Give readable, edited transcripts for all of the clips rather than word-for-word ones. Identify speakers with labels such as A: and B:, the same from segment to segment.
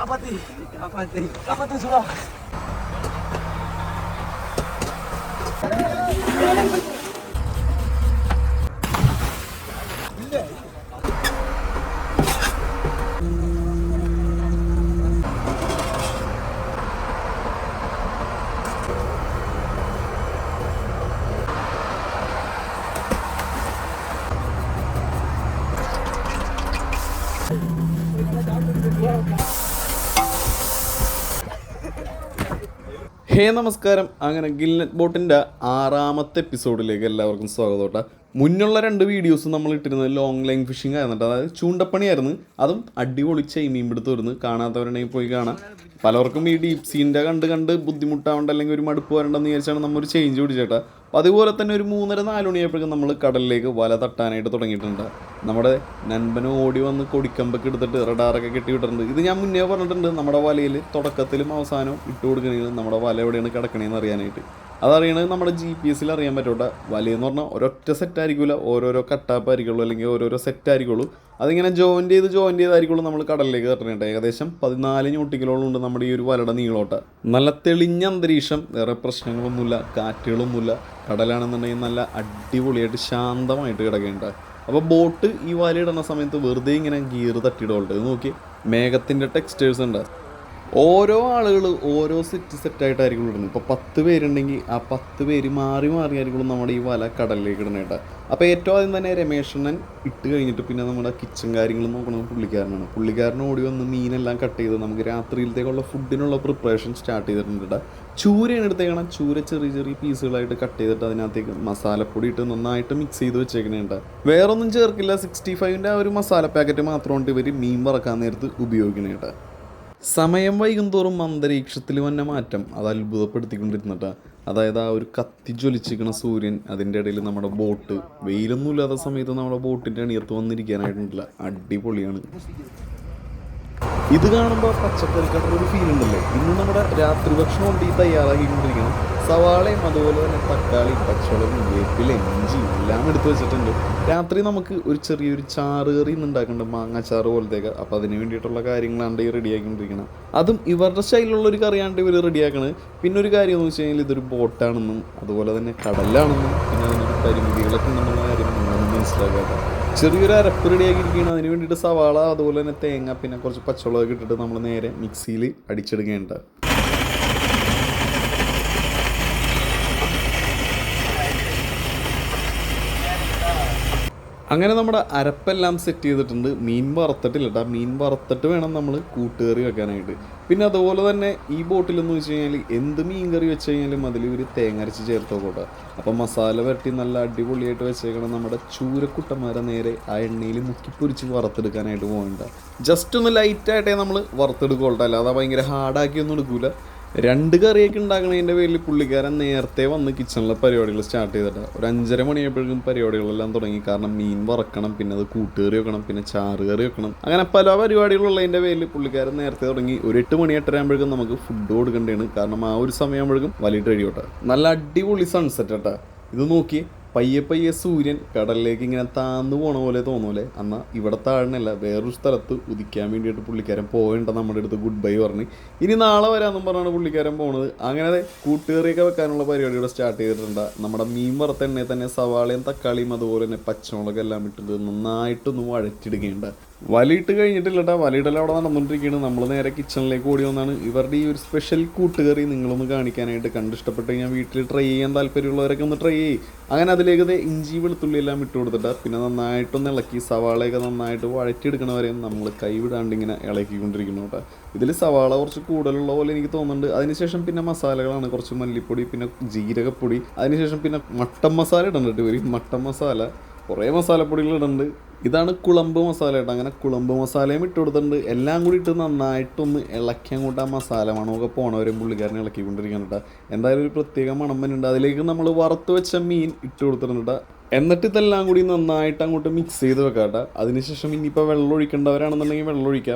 A: Kapatid. Kapatid. Kapatid sudah.
B: ഹേ നമസ്കാരം. അങ്ങനെ gillnet ബോട്ടിൻ്റെ 6ാമത്തെ എപ്പിസോഡിലേക്ക് എല്ലാവർക്കും സ്വാഗതം കേട്ടോ. മുന്നുള്ള 2 വീഡിയോസ് നമ്മൾ ഇട്ടിരുന്നത് ലോങ് ലൈൻ ഫിഷിംഗ് ആയിരുന്നു, അതായത് ചൂണ്ടപ്പണിയായിരുന്നു. അതും അടിപൊളി മീൻ പിടുത്തം വരുന്നത്. കാണാത്തവരുണ്ടെങ്കിൽ പോയി കാണാം. പലർക്കും ഈ ഡീപ് സീൻ്റെ കണ്ട് ബുദ്ധിമുട്ടാവേണ്ട അല്ലെങ്കിൽ ഒരു മടുപ്പ് വരണ്ടെന്ന് വിചാരിച്ചാണ് നമ്മൾ ഒരു ചേഞ്ച് പിടിച്ചേട്ടാ. അപ്പോൾ അതുപോലെ തന്നെ ഒരു 3:30-4 മണിയായപ്പോഴേക്കും നമ്മൾ കടലിലേക്ക് വല തട്ടാനായിട്ട് തുടങ്ങിയിട്ടുണ്ട്. നമ്മുടെ നൻപന് ഓടി വന്ന് കൊടിക്കമ്പൊക്കെ എടുത്തിട്ട് റഡാറൊക്കെ കെട്ടി വിട്ടിട്ടുണ്ട്. ഇത് ഞാൻ മുന്നേ പറഞ്ഞിട്ടുണ്ട്, നമ്മുടെ വലയിൽ തുടക്കത്തിലും അവസാനവും ഇട്ട് കൊടുക്കണമെങ്കിൽ നമ്മുടെ വല എവിടെയാണ് കിടക്കണേന്ന് അറിയാനായിട്ട്. അതറിയണത് നമ്മുടെ GPS അറിയാൻ പറ്റൂട്ട. വലയെന്ന് പറഞ്ഞാൽ ഒരൊറ്റ സെറ്റായിരിക്കില്ല, ഓരോരോ കട്ടാപ്പായിരിക്കുള്ളൂ അല്ലെങ്കിൽ ഓരോരോ സെറ്റായിരിക്കുള്ളൂ. അതിങ്ങനെ ജോയിൻ്റ് ചെയ്തായിരിക്കുള്ളൂ നമ്മൾ കടലിലേക്ക് തട്ടണേട്ടോ. ഏകദേശം 14 നോട്ടിക്കലോളം ഉണ്ട് നമ്മുടെ ഈ ഒരു വലയുടെ നീളോട്ട. നല്ല തെളിഞ്ഞ അന്തരീക്ഷം, വേറെ പ്രശ്നങ്ങളൊന്നുമില്ല, കാറ്റുകളൊന്നുമില്ല. കടലാണെന്നുണ്ടെങ്കിൽ നല്ല അടിപൊളിയായിട്ട് ശാന്തമായിട്ട് കിടക്കേണ്ട. അപ്പോൾ ബോട്ട് ഈ വലയിടുന്ന സമയത്ത് വെറുതെ ഇങ്ങനെ ഗിയർ തട്ടിയിടുന്നുണ്ട്. ഇത് നോക്കി, മേഘത്തിൻ്റെ ടെക്സ്റ്റേഴ്സ് ഉണ്ട്. ഓരോ ആളുകൾ ഓരോ സെറ്റായിട്ടായിരിക്കും ഇടുന്നത്. ഇപ്പോൾ 10 പേരുണ്ടെങ്കിൽ ആ 10 പേര് മാറിയായിരിക്കും നമ്മുടെ ഈ വല കടലിലേക്ക് ഇടണേട്ടാ. അപ്പോൾ ഏറ്റവും ആദ്യം തന്നെ രമേശണ്ണൻ ഇട്ട് കഴിഞ്ഞിട്ട് പിന്നെ നമ്മുടെ കിച്ചൺ കാര്യങ്ങൾ നോക്കുന്നത് പുള്ളിക്കാരൻ ഓടി വന്ന് മീനെല്ലാം കട്ട് ചെയ്ത് നമുക്ക് രാത്രിയിലത്തേക്കുള്ള ഫുഡിനുള്ള പ്രിപ്പറേഷൻ സ്റ്റാർട്ട് ചെയ്തിട്ടുണ്ട്. ചൂരയാണ് എടുത്തേക്കണം. ചൂര ചെറിയ പീസുകളായിട്ട് കട്ട് ചെയ്തിട്ട് അതിനകത്തേക്ക് മസാലപ്പൊടി ഇട്ട് നന്നായിട്ട് മിക്സ് ചെയ്ത് വെച്ചേക്കണേണ്ട. വേറൊന്നും ചേർക്കില്ല. 65-ൻ്റെ ആ ഒരു മസാല പാക്കറ്റ് മാത്രമാണ് ഇവർ മീൻ വറക്കാൻ നേരത്ത് ഉപയോഗിക്കണേട്ടാ. സമയം വൈകുന്തോറും അന്തരീക്ഷത്തിൽ വന്ന മാറ്റം അത് അത്ഭുതപ്പെടുത്തിക്കൊണ്ടിരുന്നിട്ടാ. അതായത് ആ ഒരു കത്തി ജ്വലിച്ചിരിക്കുന്ന സൂര്യൻ, അതിൻ്റെ ഇടയിൽ നമ്മുടെ ബോട്ട്, വെയിലൊന്നും ഇല്ലാത്ത സമയത്ത് നമ്മുടെ ബോട്ടിൻ്റെ അണിയത്ത് വന്നിരിക്കാനായിട്ടുണ്ടല്ല. അടിപൊളിയാണ്. ഇത് കാണുമ്പോൾ പച്ചക്കറിക്കടൽ ഒരു ഫീൽ ഉണ്ടല്ലേ. ഇന്ന് നമ്മുടെ രാത്രി ഭക്ഷണം കൊണ്ട് ഈ തയ്യാറാക്കിക്കൊണ്ടിരിക്കണം. സവാളയും അതുപോലെ തന്നെ തക്കാളി, പച്ചമുളകും, വേപ്പില, ഇഞ്ചി എല്ലാം എടുത്ത് വെച്ചിട്ടുണ്ട്. രാത്രി നമുക്ക് ഒരു ചെറിയൊരു ചാറ് കറി ഉണ്ടാക്കുന്നുണ്ട്, മാങ്ങാച്ചാറ് പോലത്തേക്ക്. അപ്പോൾ അതിന് വേണ്ടിയിട്ടുള്ള കാര്യങ്ങളാണ് ഈ റെഡിയാക്കിക്കൊണ്ടിരിക്കണം. അതും ഇവരുടെ സ്റ്റൈലിലുള്ളൊരു കറിയാണ് ഇവർ റെഡിയാക്കണത്. പിന്നെ ഒരു കാര്യം എന്ന് വെച്ച് കഴിഞ്ഞാൽ ഇതൊരു ബോട്ടാണെന്നും അതുപോലെ തന്നെ കടലാണെന്നും പിന്നെ അതിനൊരു പരിമിതികളൊക്കെ ഉണ്ടെന്നുള്ള കാര്യം നമ്മളൊന്നും മനസ്സിലാക്കാത്ത. ചെറിയൊരു അരപ്പ് റെഡിയാക്കിയിരിക്കുകയാണ്. അതിന് വേണ്ടിയിട്ട് സവാള അതുപോലെ തന്നെ തേങ്ങ പിന്നെ കുറച്ച് പച്ചമുളക് ഇട്ടിട്ട് നമ്മൾ നേരെ മിക്സിയിൽ അടിച്ചെടുക്കേണ്ട. അങ്ങനെ നമ്മുടെ അരപ്പെല്ലാം സെറ്റ് ചെയ്തിട്ടുണ്ട്. മീൻ വറുത്തിട്ടില്ല കേട്ടോ. മീൻ വറുത്തിട്ട് വേണം നമ്മൾ കൂട്ടുകറി വെക്കാനായിട്ട്. പിന്നെ അതുപോലെ തന്നെ ഈ ബോട്ടിലെന്ന് വെച്ച് കഴിഞ്ഞാൽ എന്ത് മീൻ കറി വെച്ച് കഴിഞ്ഞാലും അതിൽ ഒരു തേങ്ങ അരച്ച് ചേർത്ത് നോക്കട്ടെ. അപ്പം മസാല വരട്ടി നല്ല അടിപൊളിയായിട്ട് വെച്ചേക്കണം. നമ്മുടെ ചൂരക്കുട്ടന്മാരെ നേരെ ആ എണ്ണയിൽ മുക്കി പൊരിച്ച് വറുത്തെടുക്കാനായിട്ട് പോകണ്ട. ജസ്റ്റ് ഒന്ന് ലൈറ്റായിട്ടേ നമ്മൾ വറുത്തെടുക്കോട്ടെ, അല്ലാതെ ഭയങ്കര ഹാർഡാക്കിയൊന്നും എടുക്കൂല. 2 കറിയൊക്കെ ഉണ്ടാക്കണതിൻ്റെ പേരിൽ പുള്ളിക്കാരൻ നേരത്തെ വന്ന് കിച്ചണിലെ പരിപാടികൾ സ്റ്റാർട്ട് ചെയ്തിട്ട് ഒരു 5:30 മണിയായപ്പോഴേക്കും പരിപാടികളെല്ലാം തുടങ്ങി. കാരണം മീൻ വറക്കണം, പിന്നെ അത് കൂട്ടുകറി വെക്കണം, പിന്നെ ചാറ് കറി വെക്കണം, അങ്ങനെ പല പരിപാടികളുള്ളതിൻ്റെ പേരിൽ പുള്ളിക്കാരൻ നേരത്തെ തുടങ്ങി. ഒരു 8 മണി 8:30 ആകുമ്പോഴേക്കും നമുക്ക് ഫുഡ് കൊടുക്കേണ്ടതാണ്. കാരണം ആ ഒരു സമയമാകുമ്പോഴേക്കും വലിയിട്ട് കഴിയോട്ടെ. നല്ല അടിപൊളി സൺസെറ്റ് കേട്ടോ. ഇത് നോക്കി, പയ്യെ സൂര്യൻ കടലിലേക്ക് ഇങ്ങനെ താന്നു പോണ പോലെ തോന്നൂലേ. എന്നാൽ ഇവിടെ താഴെന്നല്ല, വേറൊരു സ്ഥലത്ത് ഉദിക്കാൻ വേണ്ടിയിട്ട് പുള്ളിക്കാരൻ പോകേണ്ട നമ്മുടെ അടുത്ത് ഗുഡ് ബൈ പറഞ്ഞ് ഇനി നാളെ വരാമെന്നും പറഞ്ഞാണ് പുള്ളിക്കാരൻ പോണത്. അങ്ങനെ കൂട്ടുകറിയൊക്കെ വെക്കാനുള്ള പരിപാടികൾ സ്റ്റാർട്ട് ചെയ്തിട്ടുണ്ട്. നമ്മുടെ മീൻ വറുത്ത എണ്ണയിൽ തന്നെ സവാളയും തക്കാളിയും അതുപോലെ തന്നെ പച്ചമുളകെല്ലാം ഇട്ടിട്ട് നന്നായിട്ടൊന്ന് വഴറ്റിടുകയുണ്ട്. വലയിട്ട് കഴിഞ്ഞിട്ടില്ല കേട്ടോ. വലയിടെല്ലാം അവിടെ നടന്നുകൊണ്ടിരിക്കുകയാണ്. നമ്മൾ നേരെ കിച്ചണിലേക്ക് ഓടി വന്നാണ്. ഇവരുടെ ഈ ഒരു സ്പെഷ്യൽ കൂട്ടുകറി നിങ്ങളൊന്ന് കാണിക്കാനായിട്ട്. കണ്ടിഷ്ടപ്പെട്ട് കഴിഞ്ഞാൽ വീട്ടിൽ ട്രൈ ചെയ്യാൻ താല്പര്യമുള്ളവരൊക്കെ ഒന്ന് ട്രൈ ചെയ്യും. അങ്ങനെ അതിലേക്ക് ഇഞ്ചി വെളുത്തുള്ളി എല്ലാം ഇട്ട് കൊടുത്തിട്ട് പിന്നെ നന്നായിട്ടൊന്ന് ഇളക്കി സവാളയൊക്കെ നന്നായിട്ട് വഴറ്റിയെടുക്കണവരെയും നമ്മൾ കൈവിടാണ്ട് ഇങ്ങനെ ഇളക്കിക്കൊണ്ടിരിക്കുന്നു കേട്ടോ. ഇതിൽ സവാള കുറച്ച് കൂടുതലുള്ള പോലെ എനിക്ക് തോന്നുന്നുണ്ട്. അതിനുശേഷം പിന്നെ മസാലകളാണ്, കുറച്ച് മല്ലിപ്പൊടി, പിന്നെ ജീരകപ്പൊടി, അതിനുശേഷം പിന്നെ മട്ടൻ മസാല ഇടുന്നുണ്ട് ഇവർ. മട്ടൻ മസാല, കുറേ മസാലപ്പൊടികൾ ഇടുന്നുണ്ട്. ഇതാണ് കുളമ്പ് മസാല കേട്ടോ. അങ്ങനെ കുളമ്പ് മസാലയും ഇട്ട് കൊടുത്തിട്ടുണ്ട്. എല്ലാം കൂടി ഇട്ട് നന്നായിട്ടൊന്ന് ഇളക്കി അങ്ങോട്ട് ആ മസാല മണമൊക്കെ പോണവരെയും പുള്ളിക്കാരൻ ഇളക്കിക്കൊണ്ടിരിക്കണം കേട്ടോ. എന്തായാലും ഒരു പ്രത്യേക മണം വരുന്നുണ്ട്. അതിലേക്ക് നമ്മൾ വറുത്ത് വെച്ച മീൻ ഇട്ട് കൊടുത്തിട്ടുണ്ട്. എന്നിട്ട് ഇതെല്ലാം കൂടി നന്നായിട്ട് അങ്ങോട്ട് മിക്സ് ചെയ്ത് വെക്കാം. അതിനുശേഷം ഇനിയിപ്പോൾ വെള്ളം ഒഴിക്കേണ്ടവരാണെന്നുണ്ടെങ്കിൽ വെള്ളം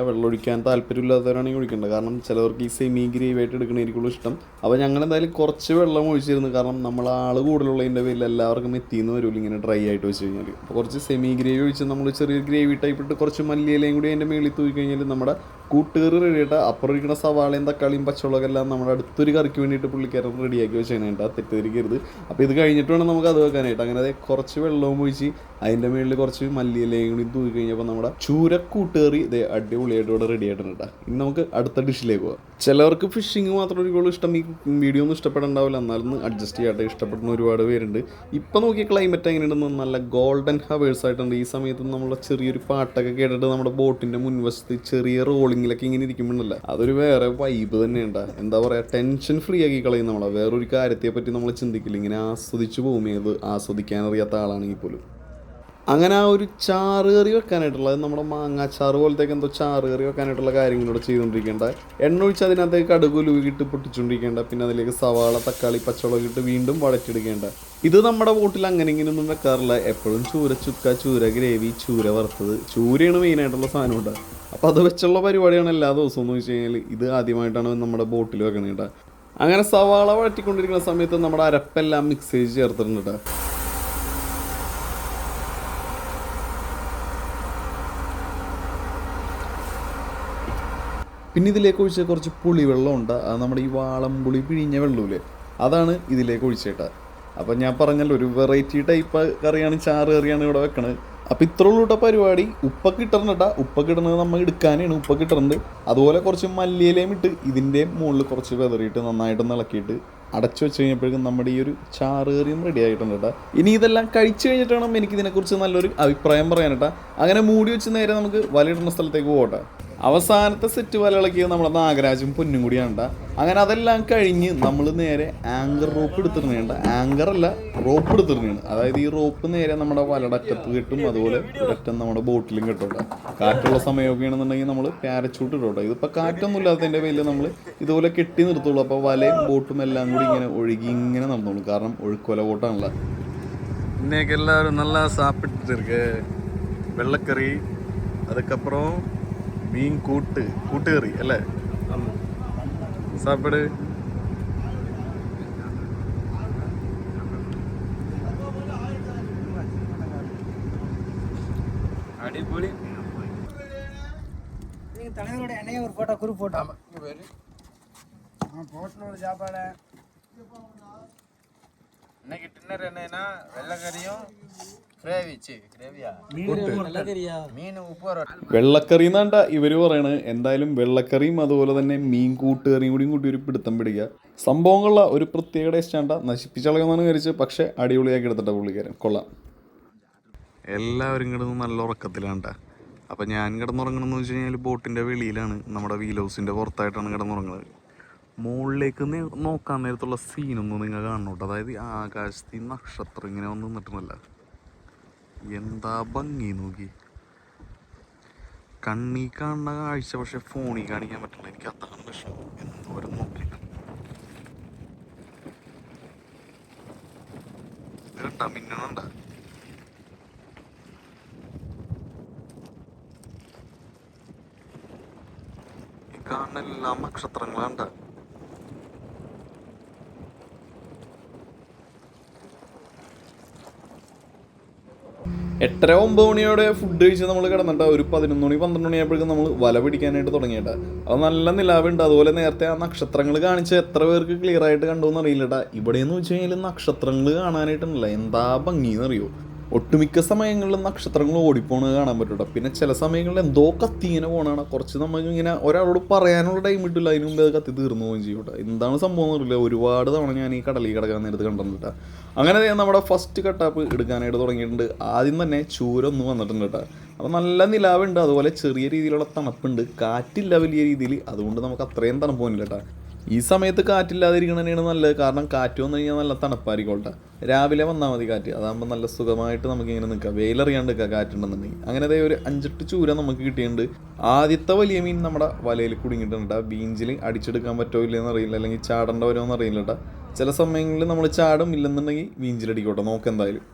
B: ഒഴിക്കാൻ താല്പര്യമില്ലാത്തവരാണെങ്കിൽ ഒഴിക്കേണ്ടത്. കാരണം ചിലവർക്ക് ഈ സെമി ഗ്രേവി ആയിട്ട് എടുക്കണമായിരിക്കുള്ളൂ ഇഷ്ടം. അപ്പോൾ ഞങ്ങൾ എന്തായാലും കുറച്ച് വെള്ളം ഒഴിച്ചിരുന്നു. കാരണം നമ്മൾ ആൾ കൂടുതലുള്ളതിൻ്റെ പേരിൽ എല്ലാവർക്കും എത്തിയെന്ന് വരില്ല ഇങ്ങനെ ഡ്രൈ ആയിട്ട് വെച്ച് കഴിഞ്ഞാൽ. അപ്പോൾ കുറച്ച് സെമി ഗ്രേവി ഒഴിച്ച് നമ്മൾ ചെറിയൊരു ഗ്രേവി ടൈപ്പ് ഇട്ട് കുറച്ച് മല്ലിയിലയും കൂടി അതിൻ്റെ മേളിൽ തൂക്കി കഴിഞ്ഞാൽ നമ്മുടെ കൂട്ടുകറി റെഡിയായിട്ട് അപ്പുറം ഇരിക്കുന്ന സവാളയും തക്കാളിയും പച്ചമുളകും എല്ലാം നമ്മുടെ അടുത്തൊരു കറിക്ക് വേണ്ടിയിട്ട് പുള്ളിക്കാരൻ റെഡിയാക്കി വെച്ചാനായിട്ട് തെറ്റിദ്ധരിക്കരുത്. അപ്പോൾ ഇത് കഴിഞ്ഞിട്ട് വേണം നമുക്ക് അത് വെക്കാനായിട്ട്. അങ്ങനെ അത് കുറച്ച് വെള്ളവും ഒഴിച്ച് അതിൻ്റെ മുകളിൽ കുറച്ച് മല്ലിയിലയും കൂടി തൂക്കി കഴിഞ്ഞപ്പോൾ നമ്മുടെ ചൂരക്കൂട്ടുകറി ഇത് അടിപൊളിയായിട്ട് ഇവിടെ റെഡി ആയിട്ടുണ്ട്. ഇനി നമുക്ക് അടുത്ത ഡിഷിലേക്ക് പോകാം. ചിലവർക്ക് ഫിഷിങ് മാത്രം ഒരിക്കലും ഇഷ്ടം, ഈ വീഡിയോ ഒന്നും ഇഷ്ടപ്പെടണ്ടാവില്ല, എന്നാലും അഡ്ജസ്റ്റ് ചെയ്യാട്ടെ. ഇഷ്ടപ്പെടുന്ന ഒരുപാട് പേരുണ്ട്. ഇപ്പം നോക്കിയ ക്ലൈമറ്റ് എങ്ങനെയുണ്ടെന്ന് നല്ല ഗോൾഡൻ ഹവേഴ്സ് ആയിട്ടുണ്ട്. ഈ സമയത്ത് നമ്മളെ ചെറിയൊരു പാട്ടൊക്കെ കേട്ടിട്ട് നമ്മുടെ ബോട്ടിൻ്റെ മുൻവശത്ത് ചെറിയ റോളിങ്ങിലൊക്കെ ഇങ്ങനെ ഇരിക്കുമ്പോഴല്ല അതൊരു വേറെ വൈബ് തന്നെയുണ്ട്. എന്താ പറയുക, ടെൻഷൻ ഫ്രീ ആക്കി കളയും നമ്മളെ. വേറൊരു കാര്യത്തെ പറ്റി നമ്മൾ ചിന്തിക്കില്ല, ഇങ്ങനെ ആസ്വദിച്ച് പോകും. ഏത് ആസ്വദിക്കാനറിയാത്ത ആളാണെങ്കിൽ പോലും. അങ്ങനെ ആ ഒരു ചാറ് കറി വെക്കാനായിട്ടുള്ളത് നമ്മുടെ മാങ്ങാച്ചാറ് പോലത്തേക്ക് എന്തോ ചാറ് കറി വെക്കാനായിട്ടുള്ള കാര്യങ്ങളോട് ചെയ്തുകൊണ്ടിരിക്കേണ്ട. എണ്ണ ഒഴിച്ച് അതിനകത്തേക്ക് കടുക് ഉലുവിട്ട് പൊട്ടിച്ചുകൊണ്ടിരിക്കേണ്ട. പിന്നെ അതിലേക്ക് സവാള തക്കാളി പച്ചമുളക് ഇട്ട് വീണ്ടും വഴറ്റിയെടുക്കേണ്ട. ഇത് നമ്മുടെ ബോട്ടിൽ അങ്ങനെ ഇങ്ങനെയൊന്നും വെക്കാറില്ല. എപ്പോഴും ചൂര ചുക്ക, ചൂര ഗ്രേവി, ചൂര വറുത്തത്, ചൂരയാണ് മെയിനായിട്ടുള്ള സാധനം ഉണ്ട്. അപ്പോൾ അത് വെച്ചുള്ള പരിപാടിയാണ് എല്ലാ ദിവസവും എന്ന് വെച്ച് കഴിഞ്ഞാൽ. ഇത് ആദ്യമായിട്ടാണ് നമ്മുടെ ബോട്ടിൽ വെക്കണേണ്ട. അങ്ങനെ സവാള വഴറ്റിക്കൊണ്ടിരിക്കുന്ന സമയത്ത് നമ്മുടെ അരപ്പെല്ലാം മിക്സ് ചെയ്ത് ചേർത്തിട്ടുണ്ട്. പിന്നെ ഇതിലേക്ക് ഒഴിച്ച കുറച്ച് പുളിവെള്ളം ഉണ്ട്. അത് നമ്മുടെ ഈ വാളംപുളി പിഴിഞ്ഞ വെള്ളമില്ലേ, അതാണ് ഇതിലേക്ക് ഒഴിച്ചേട്ടാ. അപ്പം ഞാൻ പറഞ്ഞല്ലോ, ഒരു വെറൈറ്റി ടൈപ്പ് കറിയാണ്, ചാറ് കറിയാണ് ഇവിടെ വെക്കണത്. അപ്പോൾ ഇത്ര ഉള്ളൂട്ട പരിപാടി. ഉപ്പൊക്കെ ഇട്ടിട്ടുണ്ടാ. ഉപ്പൊക്കെ ഇടുന്നത് നമ്മൾ എടുക്കാനാണ്. ഉപ്പൊക്കെ ഇട്ടിട്ടുണ്ട്. അതുപോലെ കുറച്ച് മല്ലിയിലയും ഇട്ട് ഇതിൻ്റെ മുകളിൽ കുറച്ച് വെതറിയിട്ട് നന്നായിട്ടൊന്ന് ഇളക്കിയിട്ട് അടച്ചു വെച്ച് കഴിഞ്ഞപ്പോഴേക്കും നമ്മുടെ ഈ ഒരു ചാറ് കറിയും റെഡി ആയിട്ടുണ്ട് കേട്ടോ. ഇനി ഇതെല്ലാം കഴിച്ചു കഴിഞ്ഞിട്ട് വേണം എനിക്കിതിനെക്കുറിച്ച് നല്ലൊരു അഭിപ്രായം പറയാനേട്ടാ. അങ്ങനെ മൂടി വെച്ച് നേരെ നമുക്ക് വലയിടുന്ന സ്ഥലത്തേക്ക് പോകട്ടെ. അവസാനത്തെ സെറ്റ് വല ഇളക്കിയത് നമ്മുടെ നാഗരാജും പൊന്നും കൂടിയാണ്. അങ്ങനെ അതെല്ലാം കഴിഞ്ഞ് നമ്മൾ നേരെ ആങ്കർ റോപ്പ് എടുത്തിരുന്നേണ്ട. ആങ്കർ അല്ല, റോപ്പ് എടുത്തിരുന്നതാണ്. അതായത് ഈ റോപ്പ് നേരെ നമ്മുടെ വലയുടെ അറ്റത്ത് കിട്ടും, അതുപോലെ ഒരറ്റം നമ്മുടെ ബോട്ടിലും കിട്ടോട്ടെ. കാറ്റുള്ള സമയമൊക്കെ ആണെന്നുണ്ടെങ്കിൽ നമ്മൾ പാരച്ചൂട്ട് ഇട്ടോട്ടെ. ഇതിപ്പോൾ കാറ്റൊന്നും ഇല്ലാത്തതിൻ്റെ പേരിൽ നമ്മൾ ഇതുപോലെ കെട്ടി നിർത്തുള്ളൂ. അപ്പോൾ വലയും ബോട്ടും എല്ലാം കൂടി ഇങ്ങനെ ഒഴുകി ഇങ്ങനെ നടന്നോളൂ. കാരണം ഒഴുക്കുവല ബോട്ടാണല്ലോ. ഇന്നേക്ക് എല്ലാവരും നല്ല സാപ്പിട്ടിருக்கு. വെള്ളക്കറി, അതുക്കപ്പുറം മീൻ കൂട്ടുകറി അല്ലേ? സാപ്പിട്.
A: അടിപൊളി.
C: தலைவரோட என்னைய ஒரு போட்டோ குரூப் போட்டோ போட்டோட சாப்பாடு.
A: இன்னைக்கு டின்னர் என்னன்னா வெள்ளைக்கறியும்
B: വെള്ളക്കറി എന്നാണ്ട ഇവര് പറയണത്. എന്തായാലും വെള്ളക്കറിയും അതുപോലെ തന്നെ മീൻ കൂട്ടുകറിയും കൂടി ഒരു പിടുത്തം പിടിക്കുക. സംഭവങ്ങളുള്ള ഒരു പ്രത്യേക ടേസ്റ്റ് ആണ്ട. നശിപ്പിച്ചളയെന്നാണ് വിചാരിച്ചത്, പക്ഷെ അടിപൊളിയാക്കി എടുത്തിട്ട പുള്ളിക്കാരൻ. കൊള്ളാം. എല്ലാവരും കിടന്ന് നല്ല ഉറക്കത്തിലാണ്ട. അപ്പം ഞാൻ കിടന്നുറങ്ങണമെന്ന് വെച്ച് കഴിഞ്ഞാൽ ബോട്ടിൻ്റെ വെളിയിലാണ്, നമ്മുടെ വീൽ ഹൗസിൻ്റെ പുറത്തായിട്ടാണ് കിടന്നുറങ്ങുന്നത്. മുകളിലേക്ക് നോക്കാൻ നേരത്തുള്ള സീനൊന്നും നിങ്ങൾ കാണണോട്ടോ. അതായത് ആകാശത്ത് നക്ഷത്രം ഇങ്ങനെ വന്ന് നിന്നിട്ടുമല്ല, എന്താ ഭംഗി നോക്കി. കണ്ണീ കാണുന്ന കാഴ്ച പക്ഷെ ഫോണിൽ കാണിക്കാൻ പറ്റില്ല. എനിക്ക് അതാണ് പ്രശ്നം. എന്തോരം നോക്കിയിട്ട് കേട്ടാ മിന്നണണ്ട. ഈ കാണുന്ന എല്ലാ നക്ഷത്രങ്ങളാണ്ട. 8-9 മണിയോടെ ഫുഡ് കഴിച്ച് നമ്മൾ കിടന്നിട്ട് ഒരു 11 മണി 12 മണിയായപ്പോഴേക്കും നമ്മൾ വല പിടിക്കാനായിട്ട് തുടങ്ങിയിട്ടാ. അത് നല്ല നിലാവുണ്ട്. അതുപോലെ നേരത്തെ ആ നക്ഷത്രങ്ങൾ കാണിച്ച് എത്ര പേർക്ക് ക്ലിയർ ആയിട്ട് കണ്ടു എന്ന് അറിയില്ലട്ടാ. ഇവിടെയെന്ന് വെച്ച് കഴിഞ്ഞാൽ നക്ഷത്രങ്ങൾ കാണാനായിട്ടുണ്ടല്ല എന്താ ഭംഗിയെന്നറിയോ. ഒട്ടുമിക്ക സമയങ്ങളിലും നക്ഷത്രങ്ങൾ ഓടിപ്പോണത് കാണാൻ പറ്റൂട്ടോ. പിന്നെ ചില സമയങ്ങളിൽ എന്തോ കത്തി ഇങ്ങനെ പോകണതാണ്. കുറച്ച് നമുക്ക് ഇങ്ങനെ ഒരാളോട് പറയാനുള്ള ടൈം കിട്ടില്ല, അതിന് മുമ്പ് അത് കത്തി തീർന്നു പോവുകയും ചെയ്യൂട്ടോ. എന്താണ് സംഭവം എന്നറിയില്ല. ഒരുപാട് തവണ ഞാൻ ഈ കടലിൽ കിടക്കാൻ നേരത്ത് കണ്ടിട്ടാ. അങ്ങനെ നമ്മുടെ ഫസ്റ്റ് കട്ടാപ്പ് എടുക്കാനായിട്ട് തുടങ്ങിയിട്ടുണ്ട്. ആദ്യം തന്നെ ചൂരൊന്ന് വന്നിട്ടുണ്ട് കേട്ടോ. അപ്പോൾ നല്ല നിലാവുണ്ട്. അതുപോലെ ചെറിയ രീതിയിലുള്ള തണുപ്പുണ്ട്. കാറ്റില്ല വലിയ രീതിയിൽ, അതുകൊണ്ട് നമുക്ക് അത്രയും തണുപ്പ് പോകില്ല കേട്ടോ. ഈ സമയത്ത് കാറ്റില്ലാതിരിക്കണം തന്നെയാണ് നല്ലത്. കാരണം കാറ്റ് വന്നു കഴിഞ്ഞാൽ നല്ല തണുപ്പായിരിക്കോട്ടെ. രാവിലെ വന്നാൽ മതി കാറ്റ്. അതാകുമ്പോൾ നല്ല സുഖമായിട്ട് നമുക്കിങ്ങനെ നിൽക്കാം, വെയിലറിയാണ്ട് നിൽക്കുക കാറ്റുണ്ടെന്നുണ്ടെങ്കിൽ. അങ്ങനെ ഒരു 5-8 ചൂര നമുക്ക് കിട്ടിയിട്ടുണ്ട്. ആദ്യത്തെ വലിയ മീൻ നമ്മുടെ വലയിൽ കുടുങ്ങിയിട്ടുണ്ട്. ബീഞ്ചിൽ അടിച്ചെടുക്കാൻ പറ്റുമോ ഇല്ലെന്ന് അറിയില്ല, അല്ലെങ്കിൽ ചാടേണ്ട വരുമോ അറിയില്ല കേട്ടോ. ചില സമയങ്ങളിൽ നമ്മൾ ചാടും, ഇല്ലെന്നുണ്ടെങ്കിൽ ബീഞ്ചിലടിക്കോട്ടെ. നോക്കെന്തായാലും.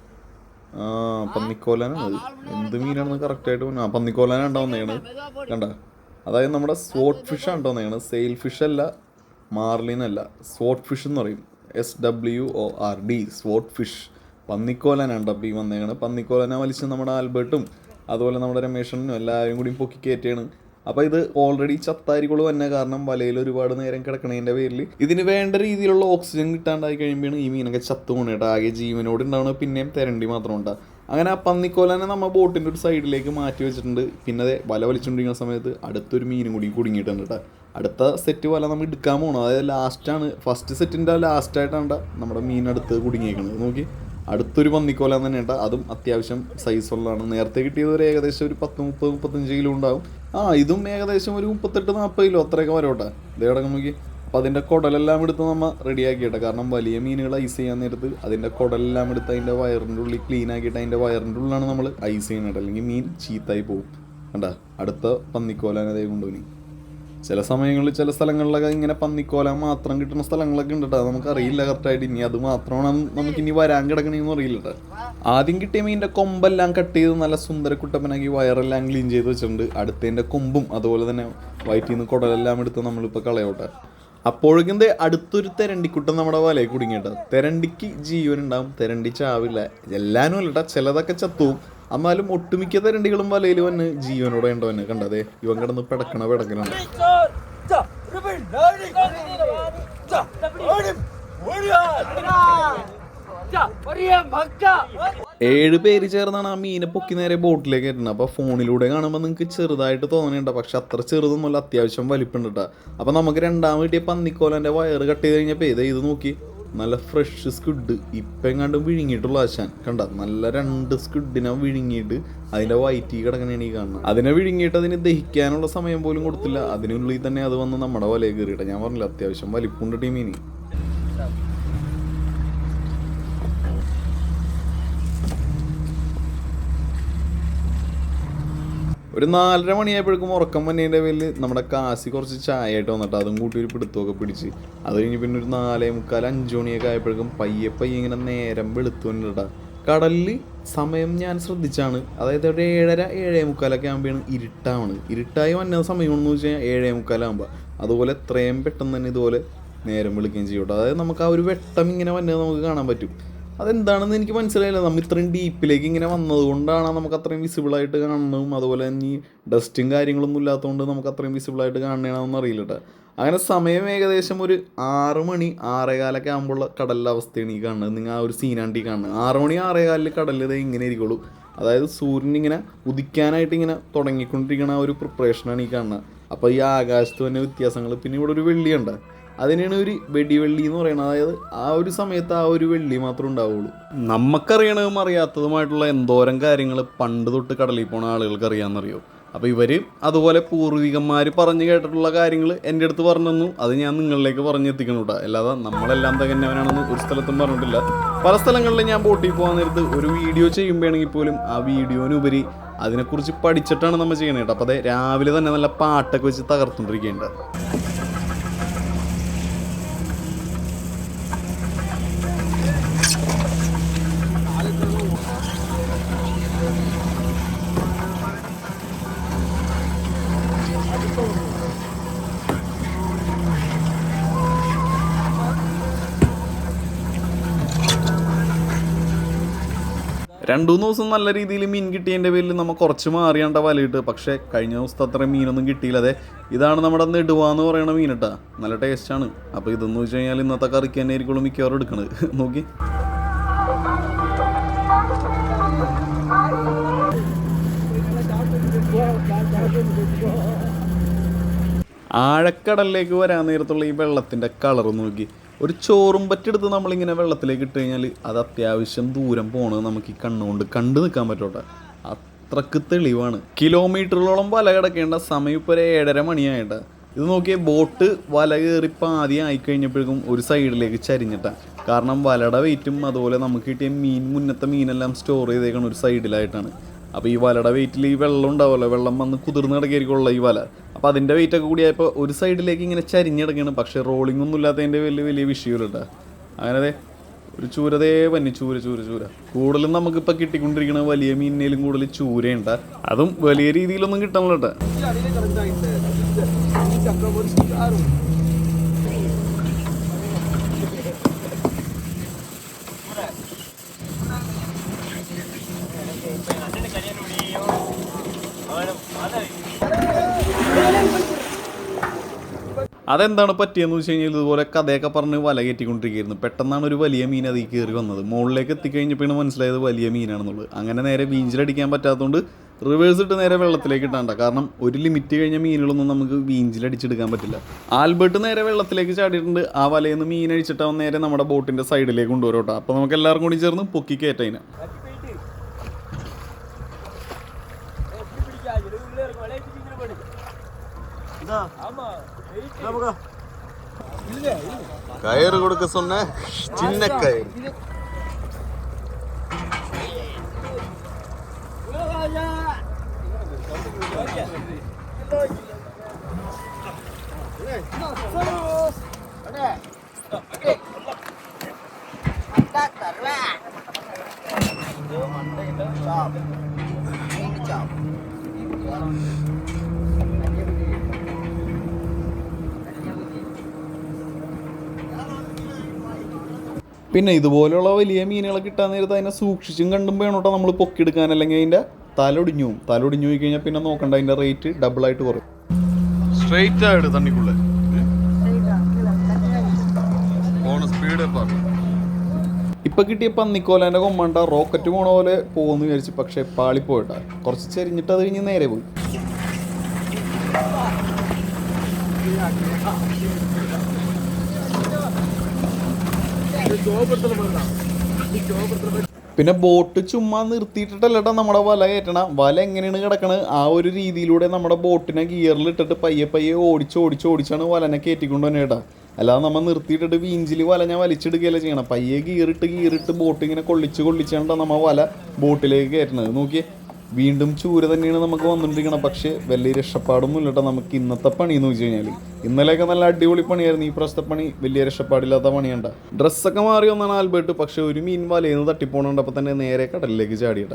B: പന്നിക്കോലാനാണ് അത്. എന്ത് മീനാണെന്ന് കറക്റ്റായിട്ട് പന്നിക്കോലാനാണ് ഉണ്ടാവുന്നതാണ് കണ്ട. അതായത് നമ്മുടെ സ്വോട്ട് ഫിഷാണ് ഉണ്ടാവുന്നതാണ്. സെയിൽ ഫിഷ് അല്ല, മാർലിൻ അല്ല, സ്വോട്ട് ഫിഷ് എന്ന് പറയും. SWORD സ്വോട്ട് fish. പന്നിക്കോലാനാണ് ഡബി വന്നേക്കാണ്. പന്നിക്കോലാന വലിച്ച് നമ്മുടെ ആൽബർട്ടും അതുപോലെ നമ്മുടെ രമേശനും എല്ലാവരും കൂടി പൊക്കി കയറ്റിയാണ് അപ്പോൾ ഇത് ഓൾറെഡി ചത്തായിരിക്കുള്ളൂ തന്നെ, കാരണം വലയിൽ ഒരുപാട് നേരം കിടക്കണതിൻ്റെ പേരിൽ ഇതിന് വേണ്ട രീതിയിലുള്ള ഓക്സിജൻ കിട്ടാണ്ടായി കഴിയുമ്പോഴാണ് ഈ മീനൊക്കെ ചത്തു പോകണം കേട്ടോ. ആകെ ജീവനോട് ഉണ്ടാവണ പിന്നെയും തെരണ്ടി മാത്രം ഉണ്ടാകും. അങ്ങനെ ആ പന്നിക്കോലനെ നമ്മൾ ബോട്ടിൻ്റെ ഒരു സൈഡിലേക്ക് മാറ്റി വെച്ചിട്ടുണ്ട്. പിന്നെ അതെ വല വലിച്ചുകൊണ്ടിരിക്കുന്ന സമയത്ത് അടുത്തൊരു മീനും കൂടി കുടുങ്ങിയിട്ടുണ്ട് കേട്ടോ. അടുത്ത സെറ്റ് വല നമ്മൾ എടുക്കാൻ പോകണം. അതായത് ലാസ്റ്റാണ്, ഫസ്റ്റ് സെറ്റിൻ്റെ ലാസ്റ്റായിട്ടാണ് നമ്മുടെ മീൻ അടുത്ത് കുടുങ്ങിയേക്കുന്നത്. നോക്കി, അടുത്തൊരു പന്നിക്കോല തന്നെ കേട്ടോ. അതും അത്യാവശ്യം സൈസുള്ളതാണ്. നേരത്തെ കിട്ടിയത് ഒരു ഏകദേശം ഒരു 30-35 കിലോ ഉണ്ടാവും. ഇതും ഏകദേശം ഒരു 38-40 കിലോ അത്രയൊക്കെ വരും കേട്ടോ. ഇതേ കിടക്കും നോക്കി. അപ്പോൾ അതിൻ്റെ കുടലെല്ലാം എടുത്ത് നമ്മൾ റെഡിയാക്കി കേട്ടോ. കാരണം വലിയ മീനുകൾ ഐസ് ചെയ്യാൻ നേരത്ത് അതിൻ്റെ കുടലെല്ലാം എടുത്ത് അതിൻ്റെ വയറിൻ്റെ ഉള്ളിൽ ക്ലീൻ ആക്കിയിട്ട് അതിൻ്റെ വയറിൻ്റെ ഉള്ളിലാണ് നമ്മൾ ഐസ് ചെയ്യുന്നത്. അല്ലെങ്കിൽ മീൻ ചീത്തായി പോകും. കണ്ടാ അടുത്ത പന്നിക്കോലാനെ അതേ കൊണ്ടുപോയി. ചില സമയങ്ങളിൽ ചില സ്ഥലങ്ങളിലൊക്കെ ഇങ്ങനെ പന്നിക്കോല മാത്രം കിട്ടുന്ന സ്ഥലങ്ങളൊക്കെ ഉണ്ട് കേട്ടോ. നമുക്കറിയില്ല കറക്റ്റായിട്ട്. ഇനി അത് മാത്രമാണ് നമുക്കിനി വരാൻ കിടക്കണമെന്ന് അറിയില്ല കേട്ടോ. ആദ്യം കിട്ടിയ മീനിൻ്റെ കൊമ്പെല്ലാം കട്ട് ചെയ്ത് നല്ല സുന്ദര കുട്ടപ്പനാക്കി വയറെല്ലാം ക്ലീൻ ചെയ്ത് വെച്ചിട്ടുണ്ട്. അടുത്തതിൻ്റെ കൊമ്പും അതുപോലെ തന്നെ വയറ്റിൽ നിന്ന് കുടലെല്ലാം എടുത്ത് നമ്മളിപ്പോൾ കളയോട്ടെ. അപ്പോഴേക്കും അടുത്തൊരു തെരണ്ടിക്കുട്ടൻ നമ്മുടെ വലയിൽ കുടുങ്ങിയിട്ടോ. തെരണ്ടിക്ക് ജീവൻ ഉണ്ടാവും, തെരണ്ടി ചാവില്ല. എല്ലാവരും അല്ല കേട്ടോ, ചിലതൊക്കെ ചത്തുവും. എന്നാലും ഒട്ടുമിക്ക തെരണ്ടികളും വലയിൽ വന്ന് ജീവനോടെ ഉണ്ടോ തന്നെ കണ്ടതേ. ഇവൻ കിടന്ന് പിടക്കണുണ്ട്. 7 പേര് ചേർന്നാണ് ആ മീനെ പൊക്കി നേരെ ബോട്ടിലേക്ക് കയറ്റുന്നത്. അപ്പോൾ ഫോണിലൂടെ കാണുമ്പോൾ നിങ്ങൾക്ക് ചെറുതായിട്ട് തോന്നുന്നുണ്ട്, പക്ഷെ അത്ര ചെറുതൊന്നുമല്ല, അത്യാവശ്യം വലിപ്പുണ്ട് കേട്ടോ. അപ്പോൾ നമുക്ക് രണ്ടാമത് കിട്ടിയ പന്നിക്കോലൻ്റെ വയറ് കട്ട് ചെയ്ത് കഴിഞ്ഞപ്പോൾ ഇത് നോക്കി, നല്ല ഫ്രഷ് സ്ക്വിഡ് ഇപ്പം എങ്ങാണ്ടും വിഴുങ്ങിയിട്ടുള്ള ആശാൻ കണ്ട. നല്ല 2 സ്ക്വിഡിനെ വിഴുങ്ങിയിട്ട് അതിൻ്റെ വയറ്റി കിടക്കണേണ് ഈ കാണുന്നത്. അതിനെ വിഴുങ്ങിയിട്ട് അതിന് ദഹിക്കാനുള്ള സമയം പോലും കൊടുത്തില്ല. അതിനുള്ളിൽ തന്നെ അത് വന്ന് നമ്മുടെ വലയിൽ കയറിയിട്ട്. ഞാൻ പറഞ്ഞില്ല അത്യാവശ്യം വലിപ്പുണ്ട് ടീമീന്. ഒരു 4:30 മണിയായപ്പോഴേക്കും ഉറക്കം വന്നതിൻ്റെ പേരിൽ നമ്മുടെ കാശി കുറച്ച് ചായ ആയിട്ട് വന്നിട്ട് അതും കൂട്ടി ഒരു പിടുത്തമൊക്കെ പിടിച്ച് അത് കഴിഞ്ഞ് പിന്നെ ഒരു 4:45-5 മണിയൊക്കെ ആയപ്പോഴേക്കും പയ്യെ ഇങ്ങനെ നേരം വെളുത്തു വന്നിട്ടാ. കടലിൽ സമയം ഞാൻ ശ്രദ്ധിച്ചാണ്. അതായത് ഒരു 7:30-7:45 ആകുമ്പോഴാണ് ഇരുട്ടായി വന്ന സമയമെന്ന് വെച്ച് കഴിഞ്ഞാൽ 7:45 ആകുമ്പോൾ. അതുപോലെ എത്രയും പെട്ടെന്ന് തന്നെ ഇതുപോലെ നേരം വെളുക്കുകയും ചെയ്യും കേട്ടോ. അതായത് നമുക്ക് ആ ഒരു വെട്ടം ഇങ്ങനെ വന്നത് നമുക്ക് കാണാൻ പറ്റും. അതെന്താണെന്ന് എനിക്ക് മനസ്സിലായില്ല. നമ്മൾ ഇത്രയും ഡീപ്പിലേക്ക് ഇങ്ങനെ വന്നത് കൊണ്ടാണ് നമുക്ക് അത്രയും വിസിബിളായിട്ട് കാണുന്നതും അതുപോലെ തന്നെ ഈ ഡസ്റ്റും കാര്യങ്ങളൊന്നും ഇല്ലാത്തതുകൊണ്ട് നമുക്ക് അത്രയും വിസിബിളായിട്ട് കാണണമെന്ന് അറിയില്ല കേട്ടോ. അങ്ങനെ സമയം ഏകദേശം ഒരു 6 മണി 6:15 ആകുമ്പോൾ കടലിലെ അവസ്ഥയാണ് ഈ കാണുന്നത്. നിങ്ങൾ ആ ഒരു സീനാണ്ട് ഈ കാണുന്നത്. 6 മണി 6:15 കടലിൽ ഇങ്ങനെ ഇരിക്കുള്ളൂ. അതായത് സൂര്യൻ ഇങ്ങനെ ഉദിക്കാനായിട്ട് ഇങ്ങനെ തുടങ്ങിക്കൊണ്ടിരിക്കുന്ന ആ ഒരു പ്രിപ്പറേഷനാണ് ഈ കാണുന്നത്. അപ്പോൾ ഈ ആകാശത്ത് തന്നെ വ്യത്യാസങ്ങൾ. പിന്നെ ഇവിടെ ഒരു വെള്ളിയുണ്ട്, അതിനാണ് ഒരു വെടിവെള്ളി എന്ന് പറയുന്നത്. അതായത് ആ ഒരു സമയത്ത് ആ ഒരു വെള്ളി മാത്രമേ ഉണ്ടാവുള്ളൂ. നമുക്കറിയണതും അറിയാത്തതുമായിട്ടുള്ള എന്തോരം കാര്യങ്ങൾ പണ്ട് തൊട്ട് കടലിൽ പോണ ആളുകൾക്ക് അറിയാമെന്നറിയോ. അപ്പോൾ ഇവർ അതുപോലെ പൂർവികന്മാർ പറഞ്ഞു കേട്ടിട്ടുള്ള കാര്യങ്ങൾ എൻ്റെ അടുത്ത് പറഞ്ഞു തന്നു. അത് ഞാൻ നിങ്ങളിലേക്ക് പറഞ്ഞെത്തിക്കണം കേട്ടോ. അല്ലാതെ നമ്മളെല്ലാം തികഞ്ഞവനാണെന്ന് ഒരു സ്ഥലത്തും പറഞ്ഞിട്ടില്ല. പല സ്ഥലങ്ങളിലും ഞാൻ ബോട്ടിൽ പോകാൻ നേരത്ത് ഒരു വീഡിയോ ചെയ്യുമ്പോഴാണെങ്കിൽ പോലും ആ വീഡിയോനുപരി അതിനെക്കുറിച്ച് പഠിച്ചിട്ടാണ് നമ്മൾ ചെയ്യണത് കേട്ടോ. അപ്പോൾ അതെ രാവിലെ തന്നെ നല്ല പാട്ടൊക്കെ വെച്ച് തകർത്തുകൊണ്ടിരിക്കേണ്ടത്. രണ്ടു ദിവസം നല്ല രീതിയിൽ മീൻ കിട്ടിയതിൻ്റെ പേരിൽ നമ്മൾ കുറച്ച് മാറിയാണ്ട വലയിട്ട്. പക്ഷേ കഴിഞ്ഞ ദിവസത്തെ അത്രയും മീനൊന്നും കിട്ടിയില്ല. അതെ ഇതാണ് നമ്മുടെ നെടുവാന്ന് പറയുന്ന മീനിട്ടാ. നല്ല ടേസ്റ്റാണ്. അപ്പോൾ ഇതെന്ന് വെച്ച് കഴിഞ്ഞാൽ ഇന്നത്തെ കറിക്ക് തന്നെ ആയിരിക്കും മിക്കവാറും എടുക്കണത്. നോക്കി, ആഴക്കടലിലേക്ക് വരാൻ നേരത്തുള്ള ഈ വെള്ളത്തിൻ്റെ കളർ നോക്കി. ഒരു ചോറും പറ്റെടുത്ത് നമ്മളിങ്ങനെ വെള്ളത്തിലേക്ക് ഇട്ട് കഴിഞ്ഞാൽ അത് അത്യാവശ്യം ദൂരം പോകണത് നമുക്ക് ഈ കണ്ണുകൊണ്ട് കണ്ടു നിൽക്കാൻ പറ്റോട്ടെ. അത്രക്ക് തെളിവാണ്. കിലോമീറ്ററുകളോളം വല കിടക്കേണ്ട സമയം ഇപ്പോൾ ഒരു 7:30 മണിയായിട്ടാ. ഇത് നോക്കിയ ബോട്ട് വല കയറിപ്പോൾ ആദ്യം ആയിക്കഴിഞ്ഞപ്പോഴേക്കും ഒരു സൈഡിലേക്ക് ചരിഞ്ഞിട്ടാണ്. കാരണം വലയുടെ വെയിറ്റും അതുപോലെ നമുക്ക് കിട്ടിയ മുന്നത്തെ മീനെല്ലാം സ്റ്റോർ ചെയ്തേക്കണം ഒരു സൈഡിലായിട്ടാണ്. അപ്പോൾ ഈ വലയുടെ വെയിറ്റിൽ ഈ വെള്ളം ഉണ്ടാവുമല്ലോ, വെള്ളം വന്ന് കുതിർന്ന് കിടക്കായിരിക്കുള്ള ഈ വല. അപ്പോൾ അതിൻ്റെ വെയിറ്റൊക്കെ കൂടിയായപ്പോൾ ഒരു സൈഡിലേക്ക് ഇങ്ങനെ ചരിഞ്ഞിടക്കണം. പക്ഷേ റോളിംഗ് ഒന്നും ഇല്ലാത്തതിൻ്റെ വലിയ വിഷയമില്ല കേട്ടോ. അങ്ങനെ ഒരു ചൂരതേ പന്നി ചൂര കൂടുതലും നമുക്കിപ്പോൾ കിട്ടിക്കൊണ്ടിരിക്കുന്ന വലിയ മീനിനേലും കൂടുതൽ ചൂരയുണ്ട്. അതും വലിയ രീതിയിലൊന്നും കിട്ടണല്ലോ കേട്ടോ. അതെന്താണ് പറ്റിയെന്ന് വെച്ച് കഴിഞ്ഞാൽ ഇതുപോലെ കഥയൊക്കെ പറഞ്ഞ് വല കയറ്റിക്കൊണ്ടിരിക്കുകയായിരുന്നു. പെട്ടെന്നാണ് ഒരു വലിയ മീൻ അതിൽ കയറി വന്നത്. മുകളിലേക്ക് എത്തിക്കഴിഞ്ഞപ്പോഴാണ് മനസ്സിലായത് വലിയ മീനാണെന്നുള്ളത്. അങ്ങനെ നേരെ വീഞ്ചിലടിക്കാൻ പറ്റാത്തതുകൊണ്ട് റിവേഴ്സ് ഇട്ട് നേരെ വെള്ളത്തിലേക്ക് ഇട്ടാണ്ട. കാരണം ഒരു ലിമിറ്റ് കഴിഞ്ഞ മീനുകളൊന്നും നമുക്ക് വീഞ്ചിലടിച്ചെടുക്കാൻ പറ്റില്ല. ആൽബർട്ട് നേരെ വെള്ളത്തിലേക്ക് ചാടിയിട്ടുണ്ട്. ആ വലയിൽ നിന്ന് മീൻ അടിച്ചിട്ട് അവൻ നേരെ നമ്മുടെ ബോട്ടിൻ്റെ സൈഡിലേക്ക് കൊണ്ടുവരോട്ടോ. അപ്പോൾ നമുക്ക് എല്ലാവർക്കും കൂടി ചേർന്ന് പൊക്കി കയറ്റതിന്.
D: கயிறு கொடுக்க சொன்ன சின்ன கயிறு.
B: പിന്നെ ഇതുപോലെയുള്ള വലിയ മീനുകളെ കിട്ടാൻ നേരത്ത് അതിനെ സൂക്ഷിച്ചും കണ്ടും വേണം കേട്ടോ നമ്മൾ പൊക്കിയെടുക്കാൻ. അല്ലെങ്കിൽ അതിൻ്റെ തലൊടിഞ്ഞു പോയി കഴിഞ്ഞാൽ പിന്നെ നോക്കണ്ട, അതിൻ്റെ റേറ്റ് ഡബിളായിട്ട് കുറയും.
D: ஸ்ட்ரைட்டா எடு தண்ணிக்குள்ள போன ஸ்பீடே பாரு.
B: ഇപ്പം കിട്ടിയ പന്നിക്കോലാൻ്റെ കൊമ്മണ്ട റോക്കറ്റ് പോണ പോലെ പോകുമെന്ന് വിചാരിച്ചു. പക്ഷേ പാളിപ്പോയിട്ടാ. കുറച്ച് ചെരിഞ്ഞിട്ട് അത് കഴിഞ്ഞ് നേരെ പോയി. പിന്നെ ബോട്ട് ചുമ്മാ നിർത്തിയിട്ടിട്ടല്ലേട്ടാ നമ്മുടെ വല കയറ്റണം. വല എങ്ങനെയാണ് കിടക്കണത് ആ ഒരു രീതിയിലൂടെ നമ്മുടെ ബോട്ടിനെ ഗിയറിലിട്ടിട്ട് പയ്യെ ഓടിച്ചാണ് വലനെ കയറ്റിക്കൊണ്ട് തന്നെ കേട്ടാ. അല്ലാതെ നമ്മൾ നിർത്തിയിട്ടിട്ട് വീഞ്ചിൽ വല ഞാൻ വലിച്ചെടുക്കുകയല്ലേ ചെയ്യണം. പയ്യെ ഗിയറിട്ട് ബോട്ട് ഇങ്ങനെ കൊള്ളിച്ചാണ് നമ്മൾ വല ബോട്ടിലേക്ക് കയറ്റണത്. നോക്കിയേ, വീണ്ടും ചൂര തന്നെയാണ് നമുക്ക് വന്നുകൊണ്ടിരിക്കണം. പക്ഷേ വലിയ രക്ഷപ്പാടൊന്നും ഇല്ലട്ടോ നമുക്ക് ഇന്നത്തെ പണി എന്ന് വെച്ച് കഴിഞ്ഞാൽ. ഇന്നലെയൊക്കെ നല്ല അടിപൊളി പണിയായിരുന്നു. ഈ പ്രാവശ്യത്തെ പണി വലിയ രക്ഷപ്പാടില്ലാത്ത പണിയുണ്ട. ഡ്രസ്സൊക്കെ മാറി വന്നാണ് ആൽബർട്ട്. പക്ഷേ ഒരു മീൻ വലയെന്ന് തട്ടിപ്പോണുണ്ടപ്പോൾ തന്നെ നേരെ കടലിലേക്ക് ചാടിയിട്ട.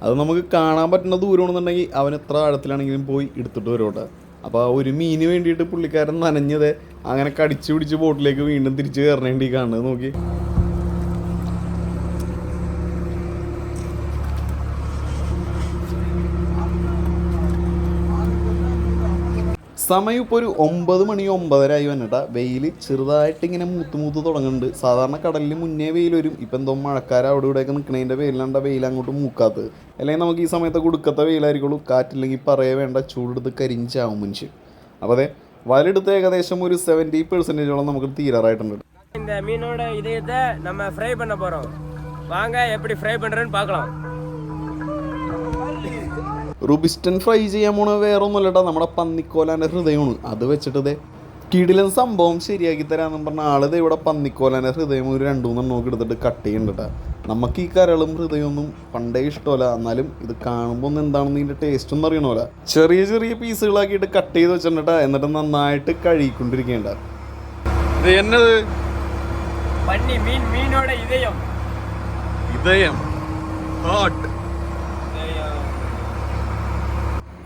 B: അത് നമുക്ക് കാണാൻ പറ്റുന്ന ദൂരമാണെന്നുണ്ടെങ്കിൽ അവൻ എത്ര ആഴത്തിലാണെങ്കിലും പോയി എടുത്തിട്ട് വരോട്ടെ. അപ്പോൾ ആ ഒരു മീന് വേണ്ടിയിട്ട് പുള്ളിക്കാരൻ നനഞ്ഞത് അങ്ങനെ കടിച്ചു പിടിച്ച് ബോട്ടിലേക്ക് വീണ്ടും തിരിച്ച് കയറേണ്ടി കാണുന്നത്. നോക്കി, സമയം ഇപ്പോൾ ഒരു 9 മണി 9:30 വന്നിട്ടാ. വെയിൽ ചെറുതായിട്ട് ഇങ്ങനെ മൂത്ത് തുടങ്ങുന്നുണ്ട്. സാധാരണ കടലിൽ മുന്നേ വെയിൽ വരും. ഇപ്പം എന്തോ മഴക്കാരം അവിടെ ഇവിടെയൊക്കെ നിൽക്കണതിൻ്റെ വെയിലാണ്ട വെയിൽ അങ്ങോട്ട് മൂക്കാത്തത്. അല്ലെങ്കിൽ നമുക്ക് ഈ സമയത്ത് കൊടുക്കത്ത വെയിലായിരിക്കുള്ളൂ. കാറ്റില്ലെങ്കിൽ പറയേ വേണ്ട, ചൂടെടുത്ത് കരിഞ്ചാവും മനുഷ്യൻ. അപ്പോൾ അതെ, വലെടുത്ത് ഏകദേശം ഒരു 70% നമുക്ക് തീരാറായിട്ടുണ്ട്.
E: இந்த மீனோட இதயத்தை நம்ம ஃப்ரை பண்ண போறோம். வாங்க எப்படி ஃப்ரை பண்றேன்னு பார்க்கலாம்.
B: റുബിസ്റ്റൻ ഫ്രൈ ചെയ്യാൻ പോണ വേറെ ഒന്നുമല്ലട്ടാ, നമ്മുടെ പന്നിക്കോലാൻ്റെ ഹൃദയമാണ്. അത് വെച്ചിട്ട് കിടിലൻ സംഭവം ശരിയാക്കി തരാമെന്ന് പറഞ്ഞ ആളിത് ഇവിടെ പന്നിക്കോലാൻ്റെ ഹൃദയം ഒരു 2-3 നോക്കി എടുത്തിട്ട് കട്ട് ചെയ്യുന്നുണ്ട്. നമുക്ക് ഈ കരളും ഹൃദയമൊന്നും പണ്ടേ ഇഷ്ടമല്ല. എന്നാലും ഇത് കാണുമ്പോൾ ഒന്ന് എന്താണെന്ന് ഇതിൻ്റെ ടേസ്റ്റ് ഒന്നും അറിയണമല്ല. ചെറിയ പീസുകളാക്കിയിട്ട് കട്ട് ചെയ്ത് വെച്ചിട്ടുണ്ടാ. എന്നിട്ട് നന്നായിട്ട് കഴുകിക്കൊണ്ടിരിക്കേണ്ട.
D: இது என்னது?
E: பன்னி மீனோட இதயம்.
D: ஹார்ட்.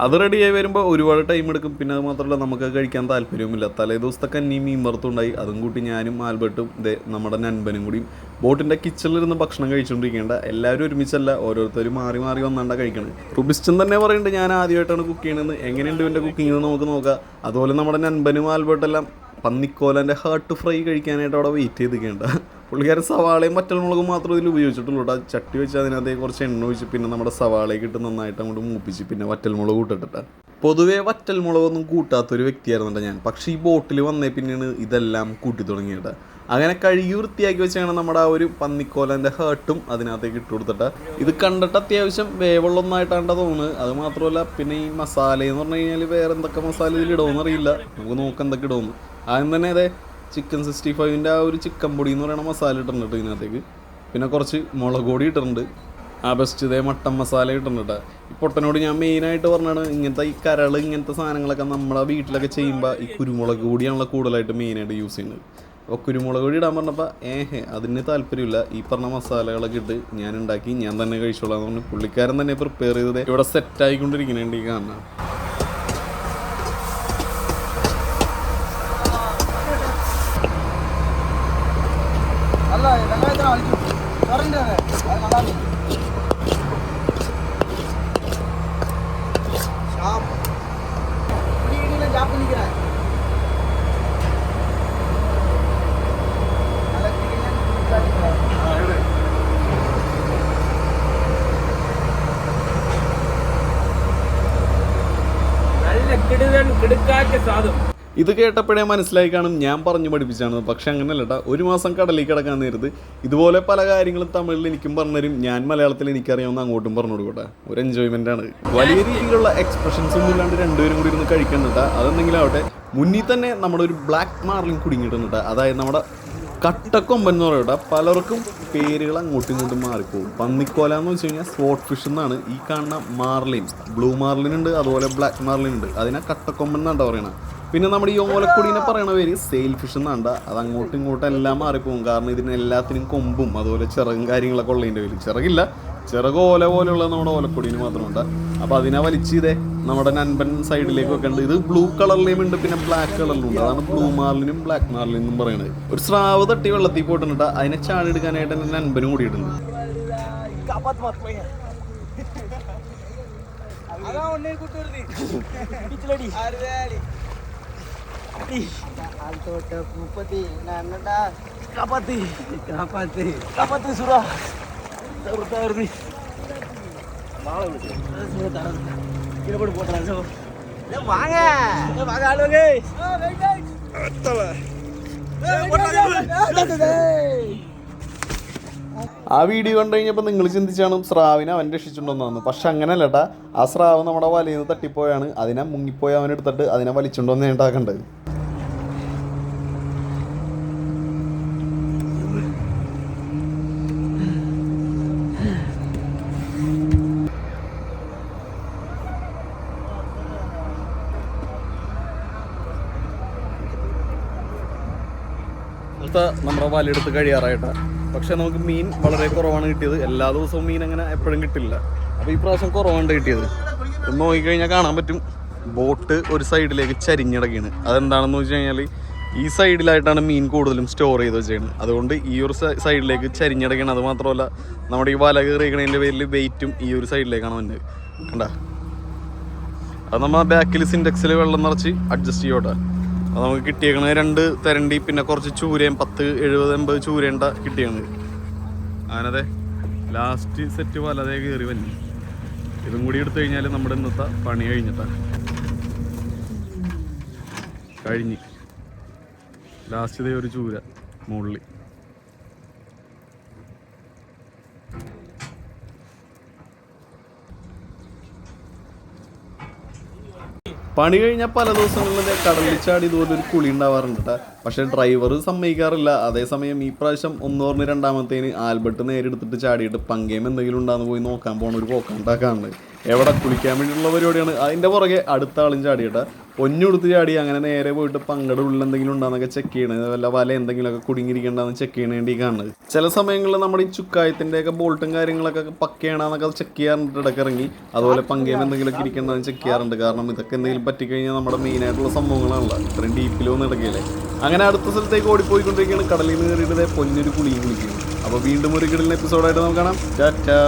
B: അത് റെഡിയായി വരുമ്പോൾ ഒരുപാട് ടൈം എടുക്കും. പിന്നെ അത് മാത്രമല്ല നമുക്ക് കഴിക്കാൻ താല്പര്യവുമില്ല. തലേ ദിവസത്തെ കഞ്ഞി മീൻ വറുത്തുണ്ടായി. അതും കൂട്ടി ഞാനും ആൽബർട്ടും നമ്മുടെ നൻപനും കൂടിയും ബോട്ടിൻ്റെ കിച്ചണിലിരുന്ന് ഭക്ഷണം കഴിച്ചുകൊണ്ടിരിക്കേണ്ട. എല്ലാവരും ഒരുമിച്ചല്ല, ഓരോരുത്തരും മാറി വന്നാണ്ടാണ് കഴിക്കണത്. റുബിസ്റ്റൻ തന്നെ പറയുന്നുണ്ട് ഞാൻ ആദ്യമായിട്ടാണ് കുക്ക് ചെയ്യണത്, എങ്ങനെയുണ്ട് ഇവൻ്റെ കുക്കിംഗ് എന്ന് നമുക്ക് നോക്കാം. അതുപോലെ നമ്മുടെ നൻപനും ആൽബർട്ടെല്ലാം പന്നിക്കോലൻ്റെ ഹാർട്ട് ഫ്രൈ കഴിക്കാനായിട്ട് അവിടെ വെയിറ്റ് ചെയ്തിരിക്കേണ്ട. പുള്ളിക്കാരൻ സവാളയും വറ്റൽമുളകും മാത്രം ഇതിൽ ഉപയോഗിച്ചിട്ടുള്ളൂ കേട്ടോ. ചട്ടി വെച്ച് അതിനകത്തേക്ക് കുറച്ച് എണ്ണ ഒഴിച്ച് പിന്നെ നമ്മുടെ സവാളയൊക്കെ ഇട്ട് നന്നായിട്ട് അങ്ങോട്ട് മൂപ്പിച്ച് പിന്നെ വറ്റൽമുളക് കൂട്ടിട്ടിട്ട്. പൊതുവേ വറ്റൽമുളകൊന്നും കൂട്ടാത്തൊരു വ്യക്തിയായിരുന്നുണ്ട് ഞാൻ. പക്ഷേ ഈ ബോട്ടിൽ വന്നേ പിന്നെയാണ് ഇതെല്ലാം കൂട്ടി തുടങ്ങിയിട്ട്. അങ്ങനെ കഴുകി വൃത്തിയാക്കി വെച്ചാണ് നമ്മുടെ ആ ഒരു പന്നിക്കോലൻ്റെ ഹേർട്ടും അതിനകത്തേക്ക് ഇട്ട് കൊടുത്തിട്ട്. ഇത് കണ്ടിട്ട് അത്യാവശ്യം വേവുള്ളൊന്നായിട്ടാണ് തോന്നുന്നത്. അത് മാത്രമല്ല പിന്നെ ഈ മസാലയെന്ന് പറഞ്ഞു കഴിഞ്ഞാൽ വേറെ എന്തൊക്കെ മസാല ഇതിൽ ഇടുമെന്ന് അറിയില്ല. നമുക്ക് നോക്കാം എന്തൊക്കെ ഇടുമെന്ന്. ആദ്യം തന്നെ അതെ ചിക്കൻ 65ൻ്റെ ആ ഒരു ചിക്കൻ പൊടി എന്ന് പറയുന്ന മസാല ഇട്ടിട്ടുണ്ട് ഇതിനകത്തേക്ക്. പിന്നെ കുറച്ച് മുളക് പൊടി ഇട്ടിട്ടുണ്ട്. ആ ബെസ്റ്റ് ഇതേ മട്ടൻ മസാല ഇട്ടിട്ടുണ്ട്. ഈ പൊട്ടനോട് ഞാൻ മെയിനായിട്ട് പറഞ്ഞാണ് ഇങ്ങനത്തെ ഈ കരൾ ഇങ്ങനത്തെ സാധനങ്ങളൊക്കെ നമ്മളെ വീട്ടിലൊക്കെ ചെയ്യുമ്പോൾ ഈ കുരുമുളക് പൊടിയാണല്ലോ കൂടുതലായിട്ട് മെയിനായിട്ട് യൂസ് ചെയ്യുന്നത്. അപ്പോൾ കുരുമുളക് പൊടി ഇടാൻ പറഞ്ഞപ്പോൾ അതിന് താല്പര്യമില്ല. ഈ പറഞ്ഞ മസാലകളൊക്കെ ഇട്ട് ഞാൻ ഉണ്ടാക്കി ഞാൻ തന്നെ കഴിച്ചോളാം എന്ന് പറഞ്ഞ് പുള്ളിക്കാരൻ തന്നെ പ്രിപ്പയർ ചെയ്തത് ഇവിടെ സെറ്റായിക്കൊണ്ടിരിക്കുന്നുണ്ട് ഈ കാണുന്നത്.
E: നൻപൻ കിടക്കാച്ച സ്വാദം.
B: ഇത് കേട്ടപ്പോഴേ മനസ്സിലായി കാണും ഞാൻ പറഞ്ഞു പഠിപ്പിച്ചാണ്. പക്ഷെ അങ്ങനെയല്ല കേട്ടോ. ഒരു മാസം കടലിൽ കിടക്കാൻ നേരത്ത് ഇതുപോലെ പല കാര്യങ്ങളും തമിഴിൽ എനിക്കും പറഞ്ഞുതരും, ഞാൻ മലയാളത്തിൽ എനിക്കറിയാവുന്ന അങ്ങോട്ടും പറഞ്ഞു കൊടുക്കട്ടെ. ഒരു എൻജോയ്മെൻ്റ് ആണ്. വലിയ രീതിയിലുള്ള എക്സ്പ്രഷൻസ് ഒന്നും ഇല്ലാണ്ട് രണ്ടുപേരും കൂടി ഇരുന്ന് കഴിക്കുന്നുണ്ട്. അതെന്തെങ്കിലും ആവട്ടെ, മുന്നിൽ തന്നെ നമ്മുടെ ഒരു ബ്ലാക്ക് മാർലിൻ കുടുങ്ങിയിട്ടുണ്ട്. അതായത് നമ്മുടെ കട്ടക്കൊമ്പൻ എന്ന് പറയട്ടെ. പലർക്കും പേരുകൾ അങ്ങോട്ടും ഇങ്ങോട്ടും മാറിപ്പോകും. പന്നിക്കോല എന്ന് വെച്ച് കഴിഞ്ഞാൽ സ്പോട്ട് ഫിഷ് എന്നാണ്. ഈ കാണുന്ന മാർലിൻ, ബ്ലൂ മാർലിൻ ഉണ്ട്, അതുപോലെ ബ്ലാക്ക് മാർലിൻ ഉണ്ട്. അതിനെ കട്ടക്കൊമ്പൻ എന്നാണ് പറയണത്. പിന്നെ നമ്മുടെ ഈ ഓലക്കൊടീനെ പറയണ പേര് സെയിൽ ഫിഷ് എന്നാണ്ട. അത് അങ്ങോട്ടും ഇങ്ങോട്ടും എല്ലാം മാറിപ്പോകും. കാരണം ഇതിന് എല്ലാത്തിനും കൊമ്പും അതുപോലെ ചിറകും കാര്യങ്ങളൊക്കെ ഉള്ളതിൻ്റെ പേര്. ചിറകില്ല, ചിറക് ഓല പോലെയുള്ള നമ്മുടെ ഓലക്കൊടീന് മാത്രമുണ്ട്. അപ്പോൾ അതിനെ വലിച്ചിതേ നമ്മുടെ നൻപൻ സൈഡിലേക്ക് വെക്കേണ്ടത്. ഇത് ബ്ലൂ കളറിലേയും ഉണ്ട്, പിന്നെ ബ്ലാക്ക് കളറിലും ഉണ്ട്. അതാണ് ബ്ലൂ മാർലിനും ബ്ലാക്ക് മാർലിനും പറയുന്നത്. ഒരു സ്രാവ് തട്ടി വെള്ളത്തിൽ പോയിട്ടുണ്ട്. അതിനെ ചാടി എടുക്കാനായിട്ട് തന്നെ നൻപനും കൂടിയിട്ടുണ്ട്. ആ വീഡിയോ കണ്ടു കഴിഞ്ഞപ്പോൾ നിങ്ങൾ ചിന്തിച്ചാണ് സ്രാവിനെ അവൻ രക്ഷിച്ചുകൊണ്ടുവന്നു. പക്ഷെ അങ്ങനെയല്ല കേട്ടാ. ആ സ്രാവ് നമ്മുടെ വലയിൽ നിന്ന് തട്ടിപ്പോയാണ്. അതിനെ മുങ്ങിപ്പോയി അവനെടുത്തിട്ട് അതിനെ വലിച്ചുകൊണ്ടുവന്ന് ഉണ്ടാക്കേണ്ടത്. നമ്മുടെ വലയെടുത്ത് കഴിയാറായിട്ടാ. പക്ഷെ നമുക്ക് മീൻ വളരെ കുറവാണ് കിട്ടിയത്. എല്ലാ ദിവസവും മീൻ അങ്ങനെ എപ്പോഴും കിട്ടില്ല. അപ്പോൾ ഈ പ്രാവശ്യം കുറവാണ് കിട്ടിയത്. ഒന്ന് നോക്കിക്കഴിഞ്ഞാൽ കാണാൻ പറ്റും, ബോട്ട് ഒരു സൈഡിലേക്ക് ചരിഞ്ഞിടക്കുകയാണ്. അതെന്താണെന്ന് വെച്ച് കഴിഞ്ഞാൽ ഈ സൈഡിലായിട്ടാണ് മീൻ കൂടുതലും സ്റ്റോർ ചെയ്ത് വെച്ചേക്കുന്നത്. അതുകൊണ്ട് ഈ ഒരു സൈഡിലേക്ക് ചരിഞ്ഞിടക്കുകയാണ്. അത് മാത്രമല്ല നമ്മുടെ ഈ വല കയറിയിരിക്കണതിൻ്റെ പേരിൽ വെയിറ്റും ഈ ഒരു സൈഡിലേക്കാണ് വന്നത്. കണ്ട, അത് നമ്മൾ ബാക്കിൽ സിൻഡെക്സിൽ വെള്ളം നിറച്ച് അഡ്ജസ്റ്റ് ചെയ്യോട്ടെ. അത് നമുക്ക് കിട്ടിയേക്കണത് 2 തെരണ്ടി പിന്നെ കുറച്ച് ചൂരയും 10, 70, 80 ചൂരേണ്ട കിട്ടിയാണ്. അങ്ങനതെ ലാസ്റ്റ് സെറ്റ് വലതേ കയറി വന്നു. ഇതും കൂടി എടുത്തു കഴിഞ്ഞാൽ നമ്മുടെ ഇന്നത്തെ പണി കഴിഞ്ഞ് ലാസ്റ്റ് ഇതേ ഒരു ചൂര മുകളിൽ. പണി കഴിഞ്ഞാൽ പല ദിവസങ്ങളിൽ കടലിൽ ചാടി ഇതുപോലെ ഒരു കുളി ഉണ്ടാവാറുണ്ട് കേട്ടോ. പക്ഷേ ഡ്രൈവർ സമ്മതിക്കാറില്ല. അതേസമയം ഈ പ്രാവശ്യം 1 പറഞ്ഞ് 2ാമത്തേന് ആൽബർട്ട് നേരെടുത്തിട്ട് ചാടിയിട്ട് പങ്കയം എന്തെങ്കിലും ഉണ്ടാകുന്ന പോയി നോക്കാൻ പോകണ ഒരു പോക്കാണ്ടാക്കാണ്ട്. എവിടെ കുളിക്കാൻ വേണ്ടിയിട്ടുള്ള പരിപാടിയാണ്. അതിൻ്റെ പുറകെ അടുത്ത ആളും ചാടിയിട്ട പൊഞ്ഞുകൊടുത്ത് ചാടി അങ്ങനെ നേരെ പോയിട്ട് പങ്കയുടെ ഉള്ളിൽ എന്തെങ്കിലും ഉണ്ടാകുന്നൊക്കെ ചെക്ക് ചെയ്യണത്, വല്ല വല എന്തെങ്കിലുമൊക്കെ കുടുങ്ങിയിരിക്കേണ്ടതെന്ന് ചെക്ക് ചെയ്യണ വേണ്ടി കാണുന്നത്. ചില സമയങ്ങളിൽ നമ്മുടെ ഈ ചുക്കായത്തിൻ്റെയൊക്കെ ബോൾട്ടും കാര്യങ്ങളൊക്കെ പക്കയാണെന്നൊക്കെ ചെക്ക് ചെയ്യാറുണ്ട് ഇടക്കിറങ്ങി. അതുപോലെ പങ്കയം എന്തെങ്കിലുമൊക്കെ ഇരിക്കേണ്ടതെന്ന് ചെക്ക് ചെയ്യാറുണ്ട്. കാരണം ഇതൊക്കെ എന്തെങ്കിലും പറ്റിക്കഴിഞ്ഞാൽ നമ്മുടെ മെയിനായിട്ടുള്ള സംഭവങ്ങളാണല്ലോ. ഇത്രയും ഡീപ്പിലൊന്നും ഇടയ്ക്കല്ലേ. അങ്ങനെ അടുത്ത സ്ഥലത്തേക്ക് ഓടിപ്പോയിക്കൊണ്ടിരിക്കുകയാണ്. കടലിൽ നിന്ന് കയറിയിട്ട് പൊന്നൊരു കുളിയും കുളിക്കുന്നു. അപ്പോൾ വീണ്ടും ഒരു കിടലിന് എപ്പിസോഡായിട്ട് നമുക്ക് കാണാം. ടാറ്റാ.